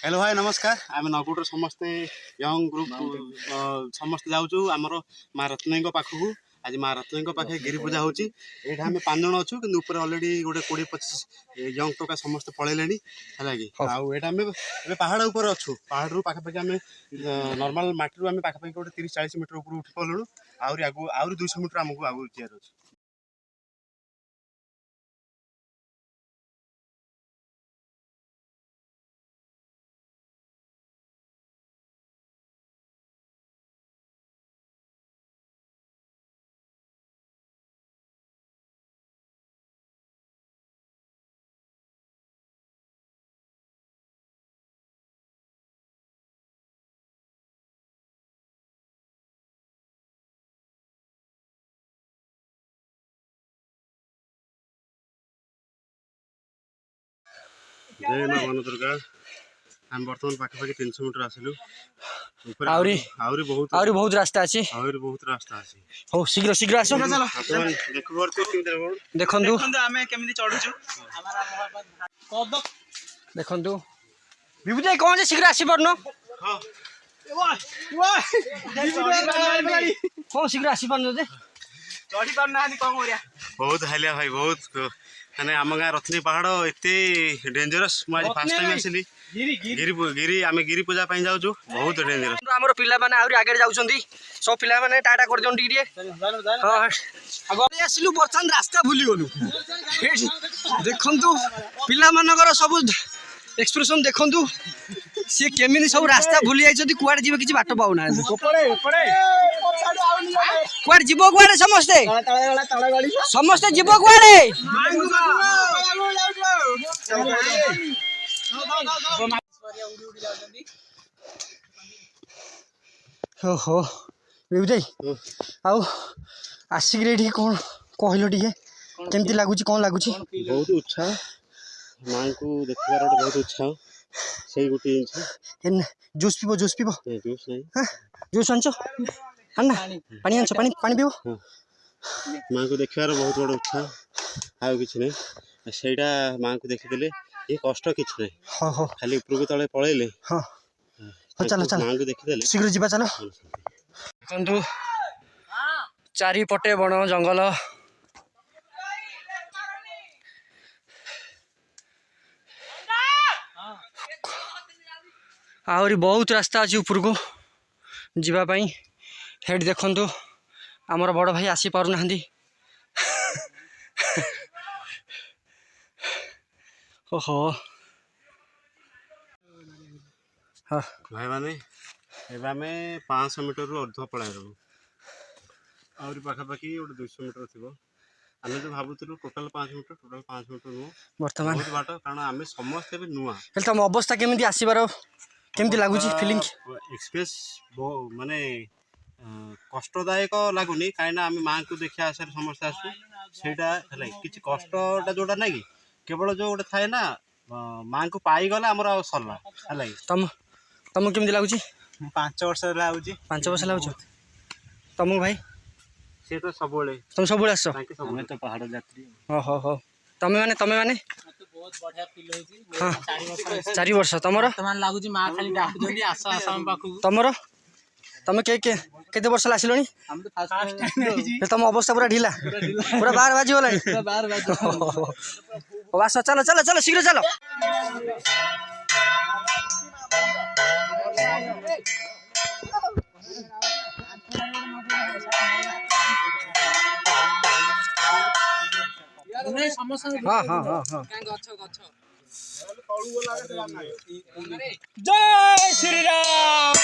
Hello भाई नमस्कार आम नगुड़ समस्ते यंग ग्रुप समस्ते जाऊँ आमर माँ रत्नई पाखक आज माँ रत्नई पाखे गिरी पूजा होची एठा आम 5 जन अच्छु कि ऊपर अलरेडी गोटे 20-25 यंग टोका समस्ते पलैले है कि आम पहाड़ ऊपर अच्छु पहाड़ पाखापाखि आम नॉर्मल माटी आम पाखापाखि गोटे 30-40 मीटर ऊपर उठी पलु आहुरी 200 मीटर आमको आगु जीवार अच्छे। जय माँ वन दुर्गा हम बर्तमान पाखापाखि 300 मीटर आसिलु आहुरी बहुत रास्ता अच्छी हो शीघ्र शीघ्र आसो देखंतु आमे केमिति चढुछु देखंतु विभूति कौन जे शीघ्र आसी परनो हां कौन शीघ्र आसी परनो जे चढी परना कौन करिया बहुत हालिया भाई बहुत माने आम गाँ रत्नी पहाड़ एते डेंजरस मुझे फास्ट टाइम आसिली गिरी आम गिरी पूजा पाई जाऊँ बहुत डेंजरस हमर पिला माने आउरी आगे जाउछंदी सब पिला माने टाटा कर जों टिके हां आगे आसिलु बर्तन रास्ता भूली गलु देखंतु पिला मानकर सब एक्सप्रेशन देखंतु से केमिनि सब रास्ता भूली आइछथि कुआडे जीव किछि बाट पाउना कुआडे जीव कुआडे समस्ते जीव कुआडे हो विजय आउ आसिक रेडी कौन कहलो टिके केमती लागुची कौन लागुची बहुत उत्साह मां को देखबार बहुत उत्साह सही गोटे जिनिस जूस पीबो जूस नहीं हां जूस आनछो अन्ना पानी आनछो पानी पीबो मां को देखबार बहुत बड़ उत्साह आउ किछ नहीं सेटा मां को देखिदेले ये कष्ट किछ नहीं हो खाली ऊपर को तळे पळैले हां चलो मां को देखिदेले शीघ्र जीवा चलो देखंतु चारि पटे बण जंगल आहरी बहुत रास्ता अच्छी ऊपर को जीवाई हेड देखंतु आमर बड़ भाई आसी पारु नाहंदी ओहो हाँ भाई माने एबे आमे 500 मीटर रु अर्ध पळाइ रहू आउरी पाखापाखि गोटे 200 मीटर थिबो आमे जो भाबुतलु टोटल 5 मीटर नु वर्तमान बहुत बाट कारण आमे समस्त एबे नुआ हेल तम अवस्था केमिति आसीबार केमिति लागुची फीलिंग एक्सप्रेस माने कष्टदायक लागुनी काइना आमे मां को देखिया आसर समस्त आसु सेटा हलै किछि कष्टटा जोडा नै कि केवल जो गोटे थाए ना मां को पाई गला हमरा सरला हलै तम केमिति लागुची 5 वर्ष लाउची 5 वर्ष लागुछ तम भाई से तो सबोले तुम सब आस हमें तो पहाड़ यात्री हो तमे माने बहुत बढ़िया फील होची हां 4 वर्ष तमरो तमान लागुची मां खाली डाकुजनी आस हम पाखु तमरो तमे केते वर्ष लासिलोनी हम तो फर्स्ट टाइम तम अवस्था पूरा ढीला पूरा 12 बाजी होला पूरा 12 बाजी ओ आस चलो शीघ्र चलो हाँ जय श्री राम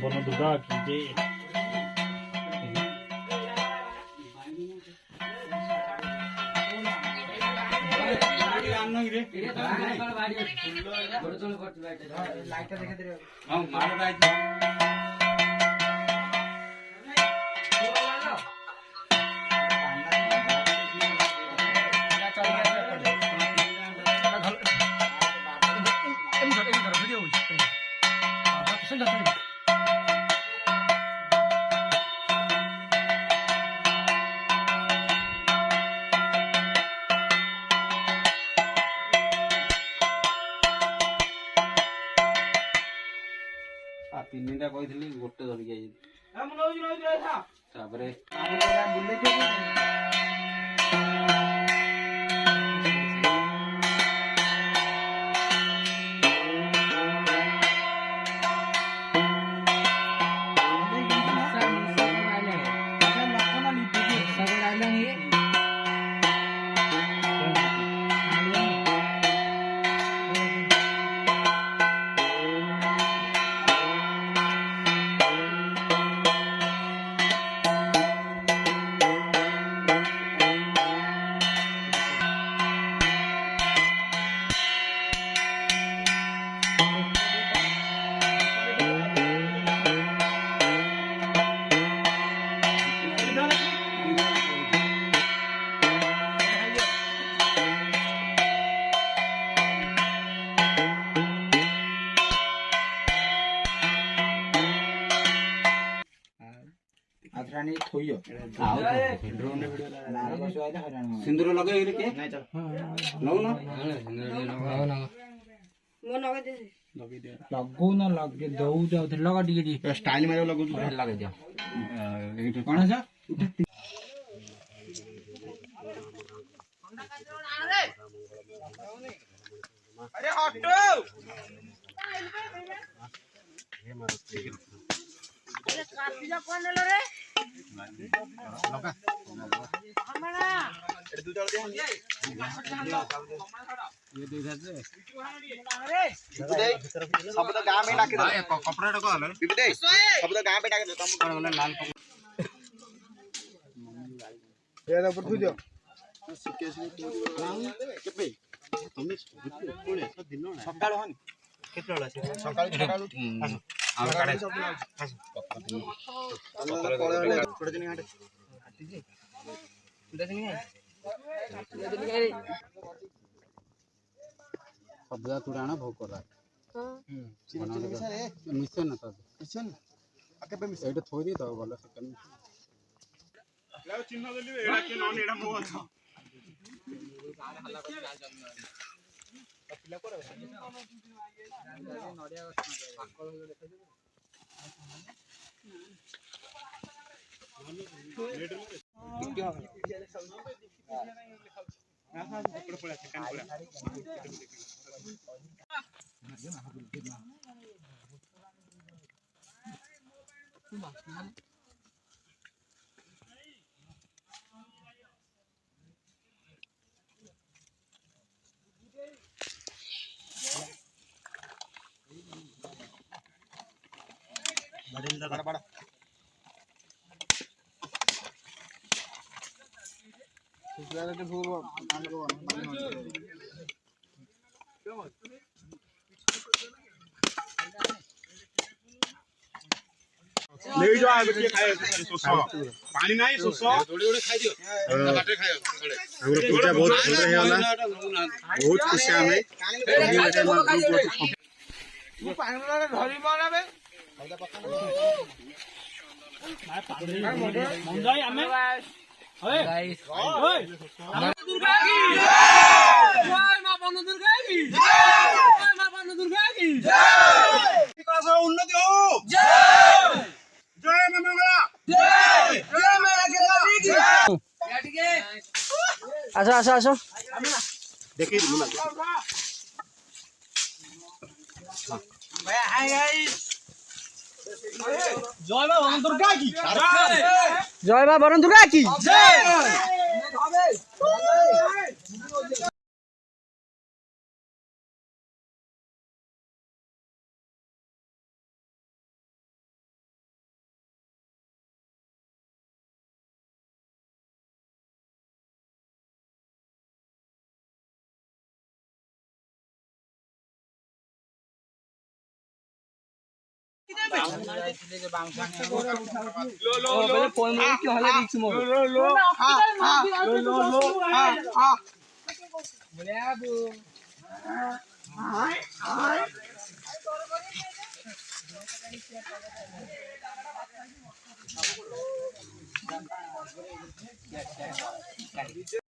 ବନ ଦୁର୍ଗା କି ଜୟ। ତିନିଟା କହିଥିଲି ଗୋଟେ ଧରିକି ଆଇଛି ତାପରେ ସିନ୍ଦୁର ଲଗେଇ କିଏ ନଉନ ଲଗଉନ ଲଗେଇ ଦଉଛ ଲଗ ଟିକେ ଟିକେ ଷ୍ଟାଇଲ ମାରିବାକୁ ଲଗଉଛୁ ଲଗେଇ ଦିଅ କଣ ସବୁ ତ ଗାଁ ପାଇଁ ଡାକିଦେଲେ କପଡ଼ାଟା କଣ ହେଲା ସବୁ ତ ଗାଁ ପାଇଁ ଡାକିଦେଲେ ତମକୁ କଣ ଗଲେ ଲାଲ କେବେ ତମେ ଦିନ ସକାଳ ହନି କେତେବେଳେ ସକାଳ ସବ୍ଜା ତୁରାଣ ଭୋଗ କରା ମିଶେ ନା ତ ଏଇଟା ଥୋଇ ତ ଭଲ ସେକେଣ୍ଡ ଚିହ୍ନ ଦେଲି ଏଇଟା କି ନନି ଏଇଟା ମୋ ଅଛ ପିଲା ପରେ ନଡ଼ିଆ ପାକଳ ହୋଇ बड़ा ले जाओ आगे के खाए सोसो पानी नहीं सोसो थोड़ी थोड़ी खाई दियो बाटे खायो हमरो पूजा बहुत भल रहे होला बहुत खुशी हमें तू पानी वाला धरी मारबे मंदाई हमें ओए ओए दुर्गा की जय मां बन दुर्गा की जय मां बन दुर्गा की जय का उन्नति हो जय जय मां मंगला जय जय मां राकेश की जय आसो आसो आसो देखिए मुना भैया हाय गाइस जय मां बन दुर्गा की जय जय मां बन दुर्गा की जय